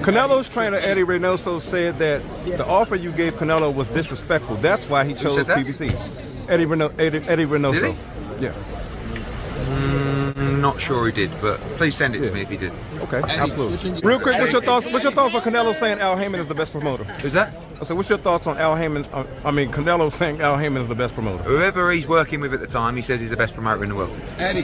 Canelo's trainer Eddie Reynoso said that the offer you gave Canelo was disrespectful. That's why he chose PBC. Eddie Reynoso. Did he? Yeah. Not sure he did, but please send it to me if he did. Okay, absolutely. Real quick, what's your thoughts on Canelo saying Al Haymon is the best promoter? Is that? I said, what's your thoughts on Canelo saying Al Haymon is the best promoter? Whoever he's working with at the time, he says he's the best promoter in the world. Eddie.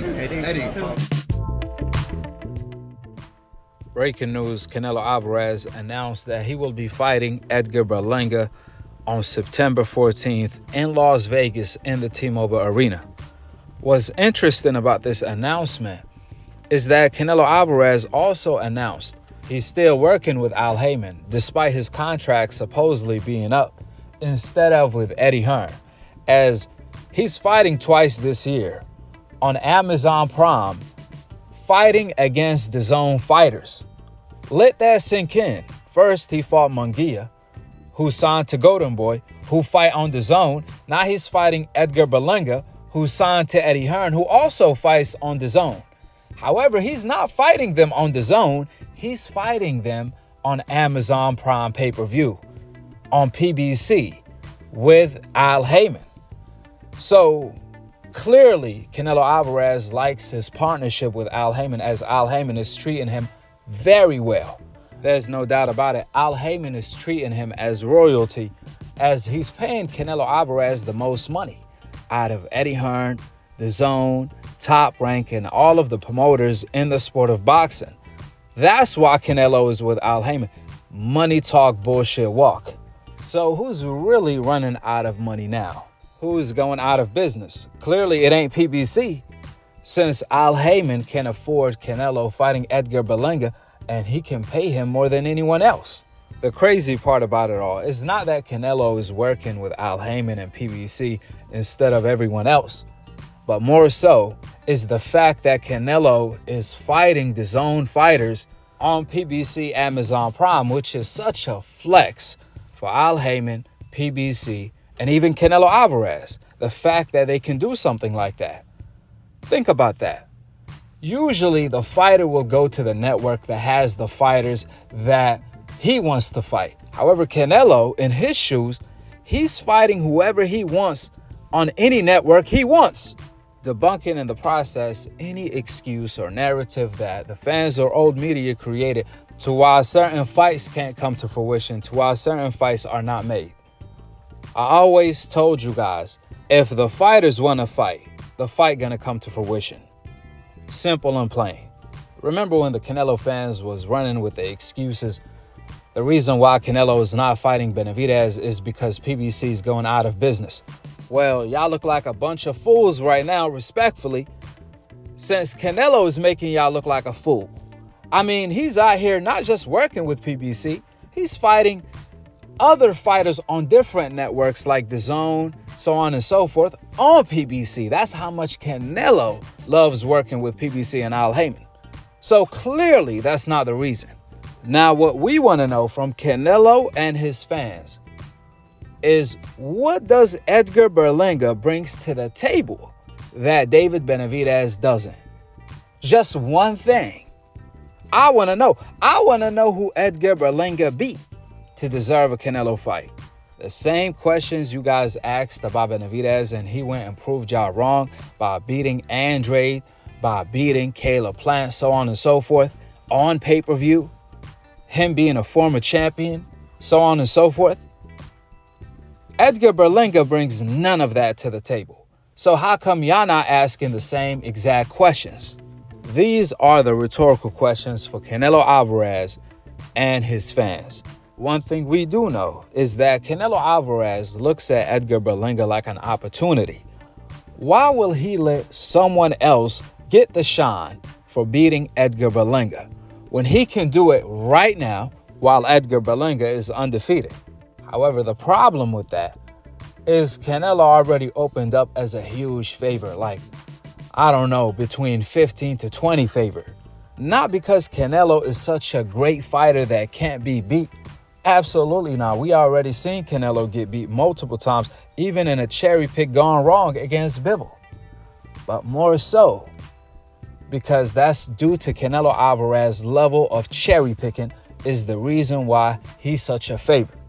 Breaking news, Canelo Alvarez announced that he will be fighting Edgar Berlanga on September 14th in Las Vegas in the T-Mobile Arena. What's interesting about this announcement is that Canelo Alvarez also announced he's still working with Al Haymon despite his contract supposedly being up instead of with Eddie Hearn, as he's fighting twice this year on Amazon Prime, fighting against Dazn fighters. Let that sink in. First, he fought Munguia, who signed to Golden Boy, who fight on Dazn. Now he's fighting Edgar Berlanga, who signed to Eddie Hearn, who also fights on Dazn. However, he's not fighting them on Dazn. He's fighting them on Amazon Prime pay-per-view, on PBC, with Al Haymon. So clearly, Canelo Alvarez likes his partnership with Al Haymon, as Al Haymon is treating him very well. There's no doubt about it. Al Haymon is treating him as royalty, as he's paying Canelo Alvarez the most money out of Eddie Hearn, Dazn, Top Rank, and all of the promoters in the sport of boxing. That's why Canelo is with Al Haymon. Money talk, bullshit walk. So who's really running out of money now? Who's going out of business? Clearly, it ain't PBC, since Al Haymon can afford Canelo fighting Edgar Berlanga, and he can pay him more than anyone else. The crazy part about it all is not that Canelo is working with Al Haymon and PBC instead of everyone else, but more so is the fact that Canelo is fighting Dazn fighters on PBC Amazon Prime, which is such a flex for Al Haymon, PBC, and even Canelo Alvarez. The fact that they can do something like that. Think about that. Usually the fighter will go to the network that has the fighters that he wants to fight. However, Canelo, in his shoes, he's fighting whoever he wants on any network he wants, debunking in the process any excuse or narrative that the fans or old media created to why certain fights can't come to fruition, to why certain fights are not made. I always told you guys, if the fighters want to fight, the fight gonna come to fruition. Simple and plain. Remember when the Canelo fans was running with the excuses? The reason why Canelo is not fighting Benavidez is because PBC is going out of business. Well, y'all look like a bunch of fools right now, respectfully, since Canelo is making y'all look like a fool. I mean, he's out here not just working with PBC, he's fighting other fighters on different networks like Dazn, so on and so forth, on PBC. That's how much Canelo loves working with PBC and Al Haymon. So clearly, that's not the reason. Now, what we want to know from Canelo and his fans is, what does Edgar Berlanga brings to the table that David Benavidez doesn't? Just one thing. I want to know. I want to know who Edgar Berlanga beat to deserve a Canelo fight. The same questions you guys asked about Benavidez, and he went and proved y'all wrong by beating Andrade, by beating Caleb Plant, so on and so forth, on pay-per-view, him being a former champion, so on and so forth. Edgar Berlanga brings none of that to the table. So how come y'all not asking the same exact questions? These are the rhetorical questions for Canelo Alvarez and his fans. One thing we do know is that Canelo Alvarez looks at Edgar Berlanga like an opportunity. Why will he let someone else get the shine for beating Edgar Berlanga when he can do it right now while Edgar Berlanga is undefeated? However, the problem with that is Canelo already opened up as a huge favorite, like, I don't know, between 15 to 20 favorite. Not because Canelo is such a great fighter that can't be beat. Absolutely not. We already seen Canelo get beat multiple times, even in a cherry pick gone wrong against Bivol. But more so because that's due to Canelo Alvarez's level of cherry picking is the reason why he's such a favorite.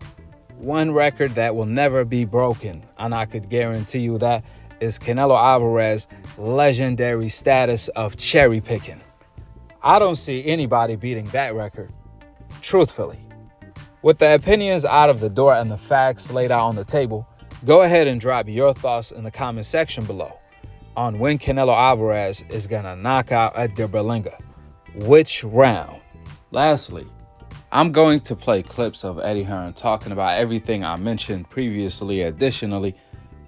One record that will never be broken, and I could guarantee you that, is Canelo Alvarez's legendary status of cherry picking. I don't see anybody beating that record, truthfully. With the opinions out of the door and the facts laid out on the table, go ahead and drop your thoughts in the comment section below on when Canelo Alvarez is gonna knock out Edgar Berlanga. Which round? Lastly, I'm going to play clips of Eddie Hearn talking about everything I mentioned previously. Additionally,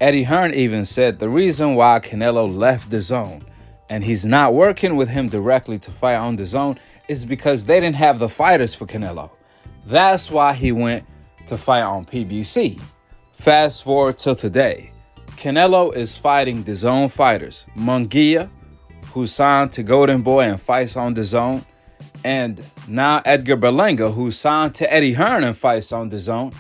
Eddie Hearn even said the reason why Canelo left Dazn and he's not working with him directly to fight on Dazn is because they didn't have the fighters for Canelo. That's why he went to fight on PBC. Fast forward till today. Canelo is fighting Dazn fighters. Munguia, who signed to Golden Boy and fights on Dazn, and now Edgar Berlanga, who signed to Eddie Hearn and fights on Dazn.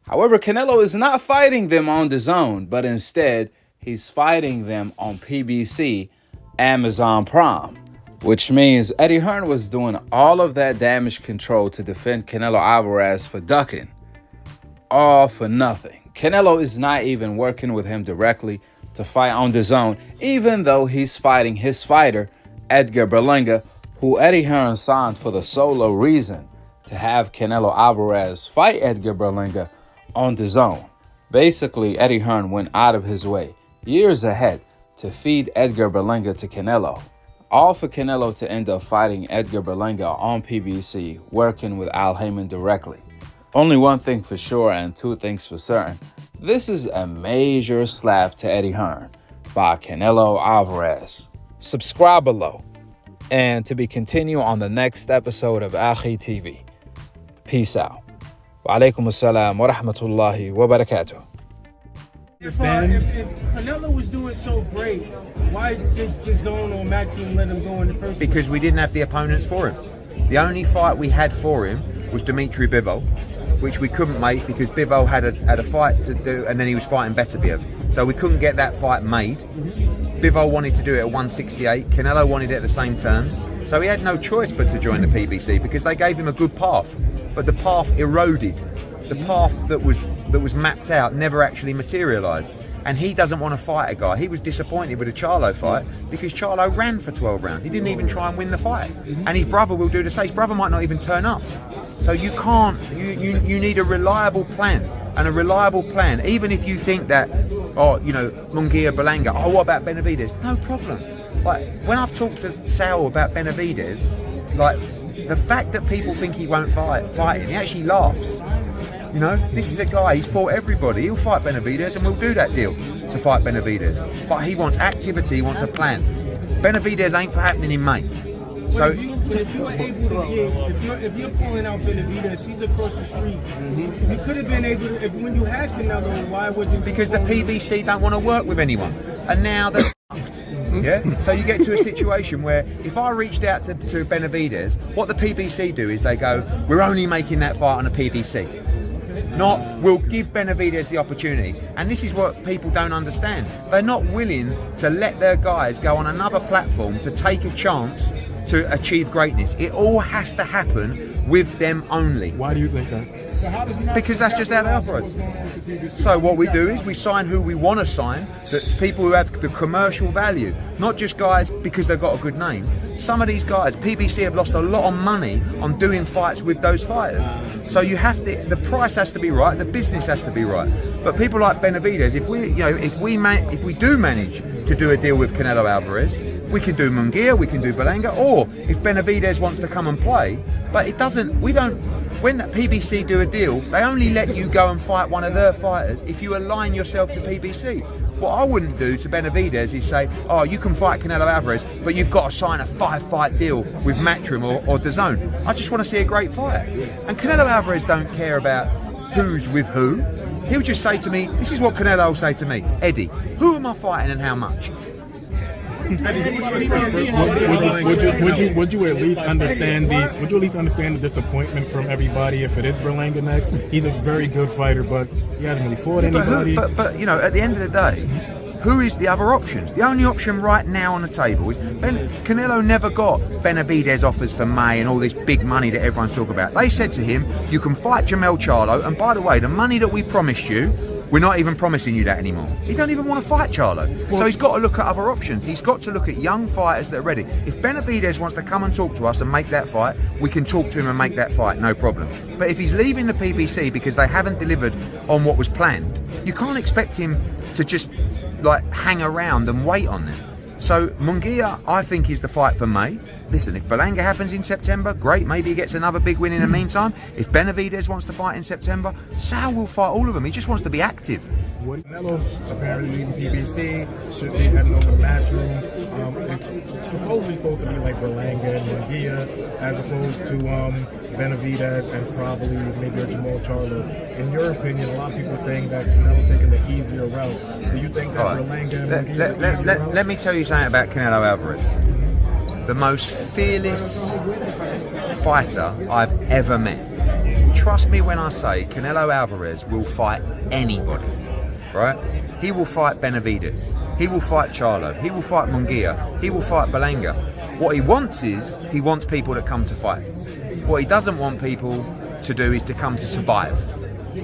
However, Canelo is not fighting them on Dazn, but instead he's fighting them on PBC, Amazon Prime, which means Eddie Hearn was doing all of that damage control to defend Canelo Alvarez for ducking. All for nothing. Canelo is not even working with him directly to fight on Dazn, even though he's fighting his fighter, Edgar Berlanga, who Eddie Hearn signed for the solo reason to have Canelo Alvarez fight Edgar Berlanga on Dazn. Basically, Eddie Hearn went out of his way, years ahead, to feed Edgar Berlanga to Canelo. All for Canelo to end up fighting Edgar Berlanga on PBC, working with Haymon directly. Only one thing for sure and two things for certain. This is a major slap to Eddie Hearn by Canelo Alvarez. Subscribe below and to be continued on the next episode of Akhi TV. Peace out. Wa alaikum assalam wa rahmatullahi wa barakatuh. If Canelo was doing so great, why did Dazn or Matchroom let him go in the first place? Because we didn't have the opponents for him. The only fight we had for him was Dimitri Bivol, which we couldn't make because Bivol had a fight to do, and then he was fighting Benavidez. So we couldn't get that fight made. Bivol wanted to do it at 168. Canelo wanted it at the same terms. So he had no choice but to join the PBC because they gave him a good path. But the path eroded. The path that was mapped out never actually materialised. And he doesn't want to fight a guy. He was disappointed with the Charlo fight because Charlo ran for 12 rounds. He didn't even try and win the fight. And his brother will do the same. His brother might not even turn up. So you can't, you need a reliable plan. And a reliable plan, even if you think that, oh, you know, Munguia, Berlanga, oh, what about Benavidez? No problem. Like, when I've talked to Saul about Benavidez, like, the fact that people think he won't fight him, he actually laughs. You know, this is a guy, he's fought everybody. He'll fight Benavidez and we'll do that deal to fight Benavidez. But he wants activity, he wants a plan. Benavidez ain't for happening in May. So if you were able to get, if you're pulling out Benavidez, he's across the street. You could have been able to, when you had Canelo, why wasn't? Because the PBC don't want to work with anyone. And now they're fucked. Yeah? So you get to a situation where if I reached out to Benavidez, what the PBC do is they go, we're only making that fight on a PBC. Not, we'll give Benavidez the opportunity. And this is what people don't understand. They're not willing to let their guys go on another platform to take a chance to achieve greatness. It all has to happen with them only. Why do you think that? So how does because that's just how they operate. So what we do is we sign who we want to sign, the people who have the commercial value, not just guys because they've got a good name. Some of these guys, PBC have lost a lot of money on doing fights with those fighters. So you have to, the price has to be right, the business has to be right. But people like Benavidez, if we do manage to do a deal with Canelo Alvarez, we can do Munguia, we can do Berlanga, or if Benavidez wants to come and play, but it doesn't, we don't, when PBC do a deal, they only let you go and fight one of their fighters if you align yourself to PBC. What I wouldn't do to Benavidez is say, oh, you can fight Canelo Alvarez, but you've got to sign a 5-fight deal with Matchroom or Dazn. I just want to see a great fight. And Canelo Alvarez don't care about who's with who. He'll just say to me, this is what Canelo will say to me, Eddie, who am I fighting and how much? Would you at least understand the disappointment from everybody if it is Berlanga next? He's a very good fighter, but he hasn't really fought anybody. But you know, at the end of the day, Who is the other options? The only option right now on the table is Canelo never got Benavidez offers for May and all this big money that everyone's talking about. They said to him, you can fight Jermell Charlo, and by the way, the money that we promised you, we're not even promising you that anymore. He don't even want to fight Charlo. So he's got to look at other options. He's got to look at young fighters that are ready. If Benavidez wants to come and talk to us and make that fight, we can talk to him and make that fight, no problem. But if he's leaving the PBC because they haven't delivered on what was planned, you can't expect him to just like hang around and wait on them. So Munguia, I think, is the fight for May. Listen, if Berlanga happens in September, great, maybe he gets another big win in the meantime. If Benavidez wants to fight in September, Saul will fight all of them. He just wants to be active. Canelo's apparently leaving PBC, should be heading over to Matchroom. It's supposedly supposed to be like Berlanga and Munguia, as opposed to Benavidez and probably maybe a Jermell Charlo. In your opinion, a lot of people are saying that Canelo's taking the easier route. Do you think that Berlanga and Munguia... Let me tell you something about Canelo Alvarez. The most fearless fighter I've ever met. Trust me when I say Canelo Alvarez will fight anybody, right? He will fight Benavidez. He will fight Charlo. He will fight Munguia. He will fight Berlanga. What he wants is, he wants people that come to fight. What he doesn't want people to do is to come to survive.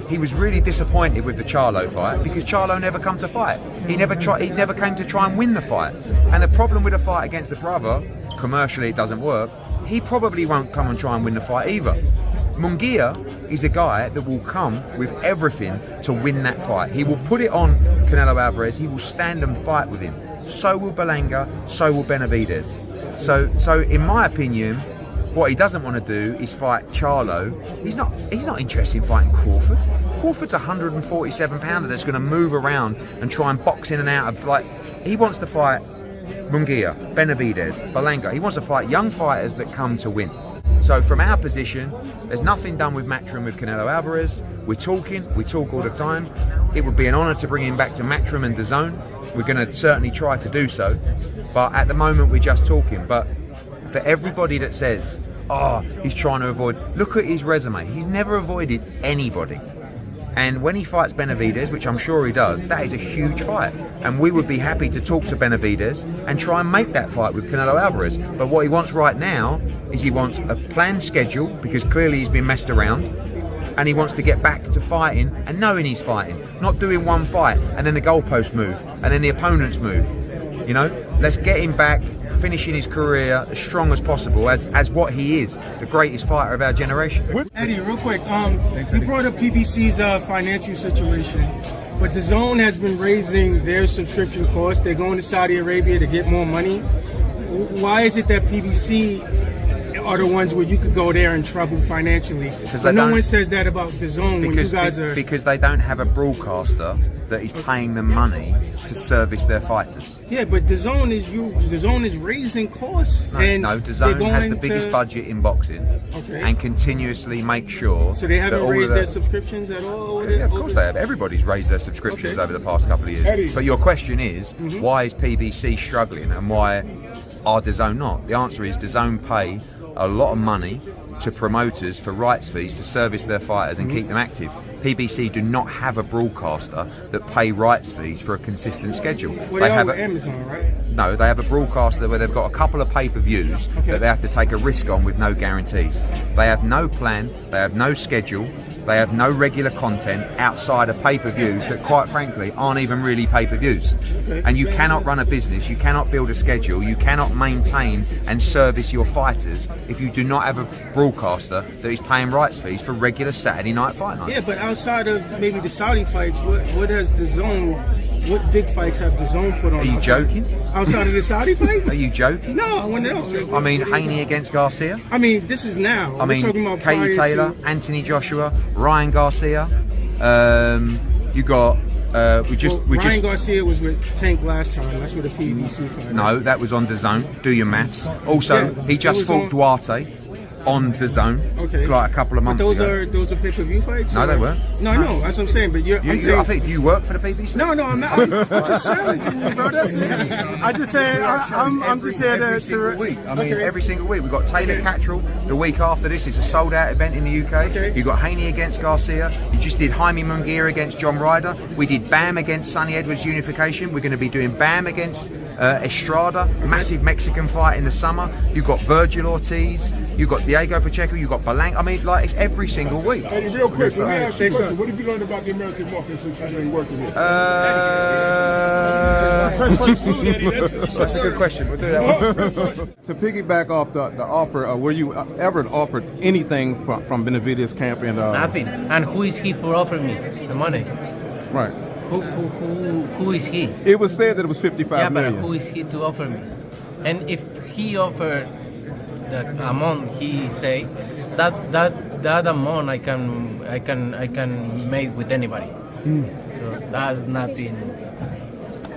He was really disappointed with the Charlo fight because Charlo never come to fight. He never came to try and win the fight. And the problem with a fight against the brother, commercially it doesn't work, he probably won't come and try and win the fight either. Munguia is a guy that will come with everything to win that fight. He will put it on Canelo Alvarez, he will stand and fight with him. So will Berlanga, so will Benavidez. So in my opinion, what he doesn't want to do is fight Charlo. He's not interested in fighting Crawford. Crawford's a 147 pounder that's going to move around and try and box in and out of, like, he wants to fight Munguia, Benavidez, Berlanga. He wants to fight young fighters that come to win. So from our position, there's nothing done with Matchroom with Canelo Alvarez. We talk all the time. It would be an honour to bring him back to Matchroom and Dazn. We're going to certainly try to do so. But at the moment, we're just talking. But for everybody that says, oh, he's trying to avoid, look at his resume. He's never avoided anybody. And when he fights Benavidez, which I'm sure he does, that is a huge fight. And we would be happy to talk to Benavidez and try and make that fight with Canelo Alvarez. But what he wants right now is he wants a planned schedule, because clearly he's been messed around, and he wants to get back to fighting and knowing he's fighting, not doing one fight and then the goalposts move and then the opponents move. You know, let's get him back, finishing his career as strong as possible, as what he is, the greatest fighter of our generation. Eddie, real quick, you brought up PBC's financial situation, but Dazn has been raising their subscription costs. They're going to Saudi Arabia to get more money. Why is it that PBC are the ones where you could go there in trouble financially? But no one says that about Dazn when you guys are... Because they don't have a broadcaster that is paying them money to service their fighters. Yeah, but Dazn is raising costs. No, Dazn has the biggest budget in boxing, and continuously make sure. So they haven't raised their subscriptions at all? Yeah, of course they have. Everybody's raised their subscriptions over the past couple of years. But your question is, why is PBC struggling and why are Dazn not? The answer is Dazn pay a lot of money to promoters for rights fees to service their fighters and keep them active. PBC do not have a broadcaster that pay rights fees for a consistent schedule. Well, they have Amazon, right? No, they have a broadcaster where they've got a couple of pay-per-views that they have to take a risk on with no guarantees. They have no plan, they have no schedule, they have no regular content outside of pay-per-views that, quite frankly, aren't even really pay-per-views. And you cannot run a business, you cannot build a schedule, you cannot maintain and service your fighters if you do not have a broadcaster that is paying rights fees for regular Saturday night fight nights. Yeah, but outside of maybe the Saudi fights, what has what big fights have Dazn put on? Are you joking? Outside of the Saudi fights? Are you joking? No, I want to know. I mean, Haney against Garcia. I mean, this is now. We're talking about Katie Taylor, Anthony Joshua, Ryan Garcia. You got Ryan Garcia was with Tank last time. That's with a PBC fight. No, that was on Dazn. Do your maths. Also, he just fought Duarte. on Dazn, Okay. like a couple of months But ago. those are pay-per-view fights? No, or- they weren't. No, I know. That's what I'm saying. But I'm saying, I think you work for the PBC. no, I'm not. I'm just challenging you, bro. That's it. I just say I'm just here every to. single week. I mean, Okay. every single week. We've got Taylor Cattrall the week after this. It's a sold-out event in the UK. Okay. You've got Haney against Garcia. You just did Haymon against John Ryder. We did Bam against Sonny Edwards Unification. We're going to be doing Bam against Estrada. Massive Mexican fight in the summer. You've got Virgil Ortiz. You've got Diego Pacheco. You've got Berlanga. I mean, like, it's every single week. Hey, real quick, let me ask you a Thanks, question. What have you learned about the American market since you been working here? That's a good question. We'll do that one. To piggyback off the offer, were you ever offered anything from Benavidez camp? And Nothing. And who is he for offering me the money? right. Who is he? It was said that it was 55 Yeah, but million. who is he to offer me? And if he offered the amount he say, that amount I can make with anybody. So that's nothing.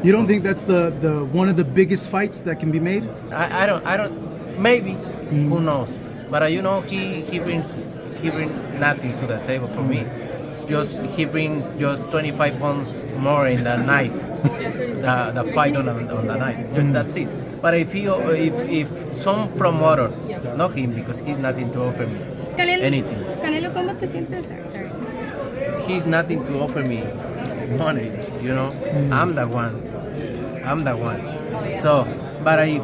You don't think that's the one of the biggest fights that can be made? I don't. Maybe. Who knows? But you know, he brings nothing to the table for me. It's just he brings just 25 pounds more in the night, the fight on the night. Just, that's it. But if some promoter, not him, because he's nothing to offer me anything. Canelo, ¿cómo te sientes? Sorry. He's nothing to offer me money, you know. I'm the one. So, but if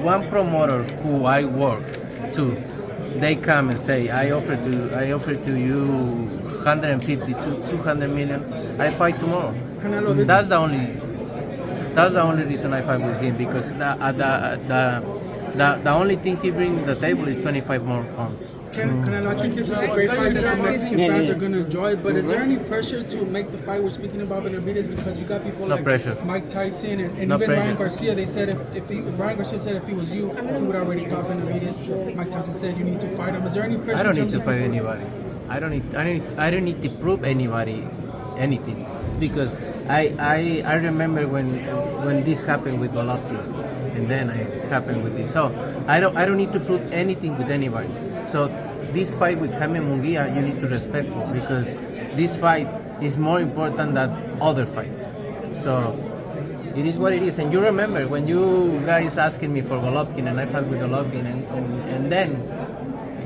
one promoter who I work to, they come and say, I offer to you 150 to 200 million, I fight tomorrow. Canelo, this That's the only reason I fight with him, because the only thing he brings to the table is 25 more pounds. Canelo, I think this is a great fight that the Mexican fans are going to enjoy. But is there any pressure to make the fight? We're speaking about Benavidez because you got people No like pressure. Mike Tyson and No even pressure. Ryan Garcia. They said Ryan Garcia said if he was you, he would already fight Benavidez. Mike Tyson said you need to fight him. Is there any pressure? I don't in need to terms of- fight anybody. I don't need to prove anybody anything, because I remember when this happened with Golovkin, and then it happened with this. So I don't need to prove anything with anybody. So this fight with Haymon Munguia, you need to respect me, because this fight is more important than other fights. So it is what it is. And you remember when you guys asking me for Golovkin, and I fought with Golovkin, and then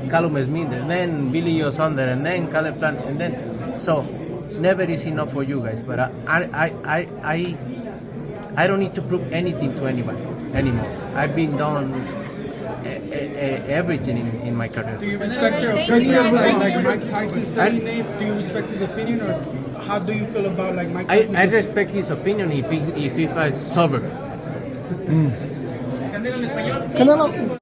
Callum Smith, and then Billy Joe Saunders, and then Caleb Plant, and then so never is enough for you guys. But I don't need to prove anything to anybody anymore. I've been done everything in my career. Do you respect your opinion? Like Mike Tyson said his name. Do you respect his opinion, or how do you feel about like Mike Tyson? I respect his opinion if he was sober. Canelo.